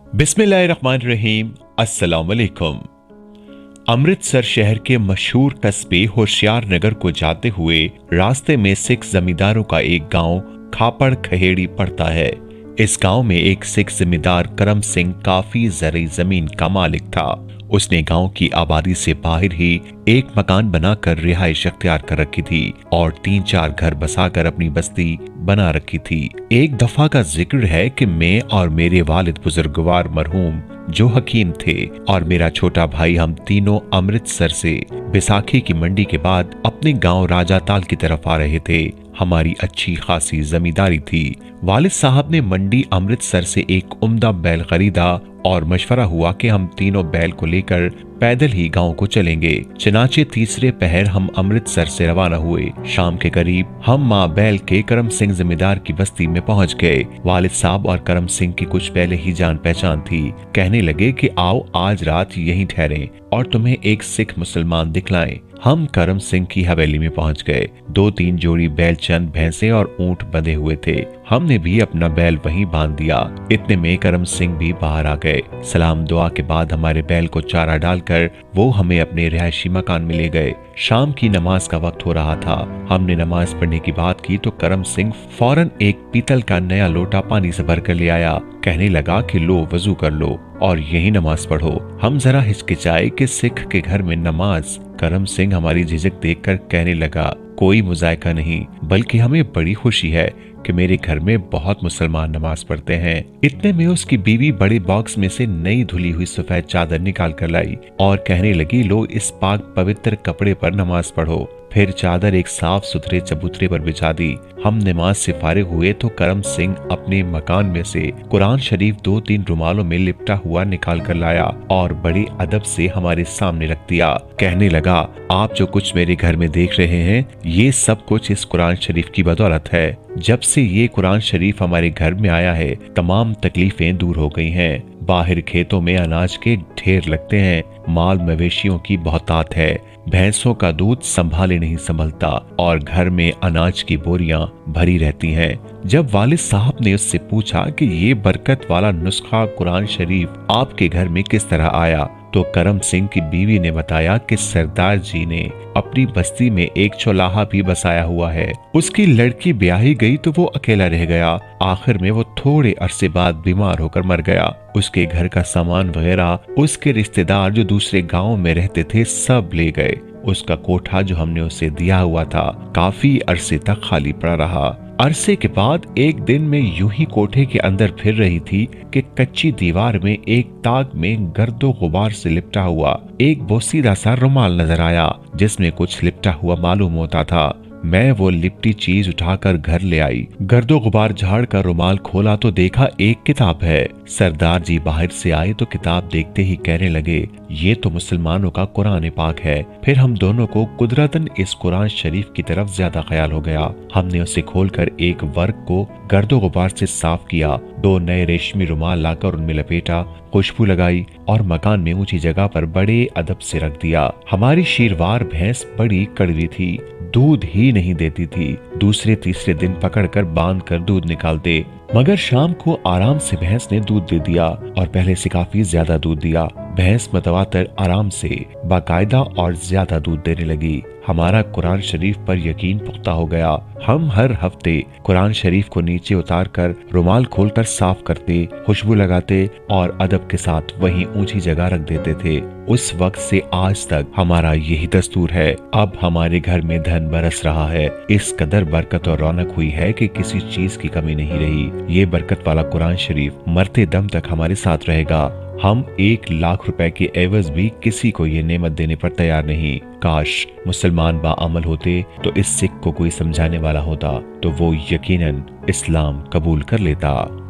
बिस्मिल्लाहिर्रहमानिर्रहीम। अस्सलाम वालेकुम। अमृतसर शहर के मशहूर कस्बे होशियार नगर को जाते हुए रास्ते में सिख जमींदारों का एक गांव खापड़ खहेड़ी पड़ता है। इस गांव में एक सिख जमींदार करम सिंह काफी जरी जमीन का मालिक था। उसने गांव की आबादी से बाहर ही एक मकान बनाकर रिहाइश अख्तियार कर रखी थी और 3-4 घर बसाकर अपनी बस्ती बना रखी थी। एक दफा का जिक्र है कि मैं और मेरे वालिद बुजुर्गवार मरहूम जो हकीम थे और मेरा छोटा भाई, हम तीनों अमृतसर से बैसाखी की मंडी के बाद अपने गांव राजाताल की तरफ आ रहे थे। हमारी अच्छी खासी जमींदारी थी। वालिद साहब ने मंडी अमृतसर से एक उम्दा बैल खरीदा और मशवरा हुआ कि हम तीनों बैल को लेकर पैदल ही गांव को चलेंगे। चनाचे तीसरे पहर हम अमृतसर से रवाना हुए। शाम के करीब हम माँ बैल के करम सिंह जमींदार की बस्ती में पहुंच गए। वालिद साहब और करम सिंह की कुछ पहले ही जान पहचान थी। कहने लगे कि आओ आज रात यहीं ठहरें और तुम्हें एक सिख मुसलमान दिखलाएं। हम करम सिंह की हवेली में पहुंच गए। 2-3 जोड़ी बैल, चंद भैंसे और ऊंट बंधे हुए थे। हमने भी अपना बैल वहीं बांध दिया। इतने में करम सिंह भी बाहर आ गए। सलाम दुआ के बाद हमारे बैल को चारा डालकर वो हमें अपने रिहायशी मकान में ले गए। शाम की नमाज का वक्त हो रहा था। हमने नमाज पढ़ने की बात की तो करम सिंह फौरन एक पीतल का नया लोटा पानी से भरकर ले आया। कहने लगा कि लो वजू कर लो और यही नमाज पढ़ो। हम जरा हिचकिचाए कि सिख के घर में नमाज। करम सिंह हमारी झिझक देखकर कहने लगा, कोई मुजायका नहीं, बल्कि हमें बड़ी खुशी है कि मेरे घर में बहुत मुसलमान नमाज पढ़ते हैं। इतने में उसकी बीवी बड़े बॉक्स में से नई धुली हुई सफेद चादर निकाल कर लाई और कहने लगी, लो इस पाक पवित्र कपड़े पर नमाज पढ़ो। फिर चादर एक साफ सुथरे चबूतरे पर बिछा दी। हम नमाज से फारिग हुए तो करम सिंह अपने मकान में से कुरान शरीफ 2-3 रुमालों में लिपटा हुआ निकाल कर लाया और बड़े अदब से हमारे सामने रख दिया। कहने लगा, आप जो कुछ मेरे घर में देख रहे हैं ये सब कुछ इस कुरान शरीफ की बदौलत है। जब से ये कुरान शरीफ हमारे घर में आया है तमाम तकलीफें दूर हो गई हैं। बाहर खेतों में अनाज के ढेर लगते हैं, माल मवेशियों की बहुतात है, भैंसों का दूध संभाले नहीं संभलता और घर में अनाज की बोरियां भरी रहती हैं। जब वालिद साहब ने उससे पूछा कि ये बरकत वाला नुस्खा कुरान शरीफ आपके घर में किस तरह आया तो करम सिंह की बीवी ने बताया कि सरदार जी ने अपनी बस्ती में एक चौलाहा भी बसाया हुआ है। उसकी लड़की ब्याही गई तो वो अकेला रह गया। आखिर में वो थोड़े अरसे बाद बीमार होकर मर गया। उसके घर का सामान वगैरह उसके रिश्तेदार जो दूसरे गांव में रहते थे सब ले गए। उसका कोठा जो हमने उसे दिया हुआ था काफी अरसे तक खाली पड़ा रहा। अरसे के बाद एक दिन मैं यूं ही कोठे के अंदर फिर रही थी कि कच्ची दीवार में एक ताक में गर्दो गुबार से लिपटा हुआ एक बोसीदा सा रुमाल नजर आया जिसमें कुछ लिपटा हुआ मालूम होता था। मैं वो लिपटी चीज उठाकर घर ले आई। गर्दो गुबार झाड़ कर रुमाल खोला तो देखा एक किताब है। सरदार जी बाहर से आए तो किताब देखते ही कहने लगे, ये तो मुसलमानों का कुरान पाक है। फिर हम दोनों को कुदरतन इस कुरान शरीफ की तरफ ज्यादा ख्याल हो गया। हमने उसे खोलकर एक वर्क को गर्दो गुबार से साफ किया, 2 नए रेशमी रुमाल लाकर उनमें लपेटा, खुशबू लगाई और मकान में ऊंची जगह पर बड़े अदब से रख दिया। हमारी शीरवार भैंस बड़ी कड़वी थी, दूध ही नहीं देती थी। दूसरे तीसरे दिन पकड़कर बांध कर दूध निकालते, मगर शाम को आराम से भैंस ने दूध दे दिया और पहले से काफी ज्यादा दूध दिया। भैंस मतवातर आराम से बाकायदा और ज्यादा दूध देने लगी। हमारा कुरान शरीफ पर यकीन पुख्ता हो गया। हम हर हफ्ते कुरान शरीफ को नीचे उतारकर रुमाल खोलकर साफ करते, खुशबू लगाते और अदब के साथ वहीं ऊंची जगह रख देते थे। उस वक्त से आज तक हमारा यही दस्तूर है। अब हमारे घर में धन बरस रहा है। इस कदर बरकत और रौनक हुई है कि किसी चीज की कमी नहीं रही। ये बरकत वाला कुरान शरीफ मरते दम तक हमारे साथ रहेगा। हम 1 लाख रुपए के एवज भी किसी को ये नेमत देने पर तैयार नहीं। काश मुसलमान बाअमल होते तो इस सिख को कोई समझाने वाला होता तो वो यकीनन इस्लाम कबूल कर लेता।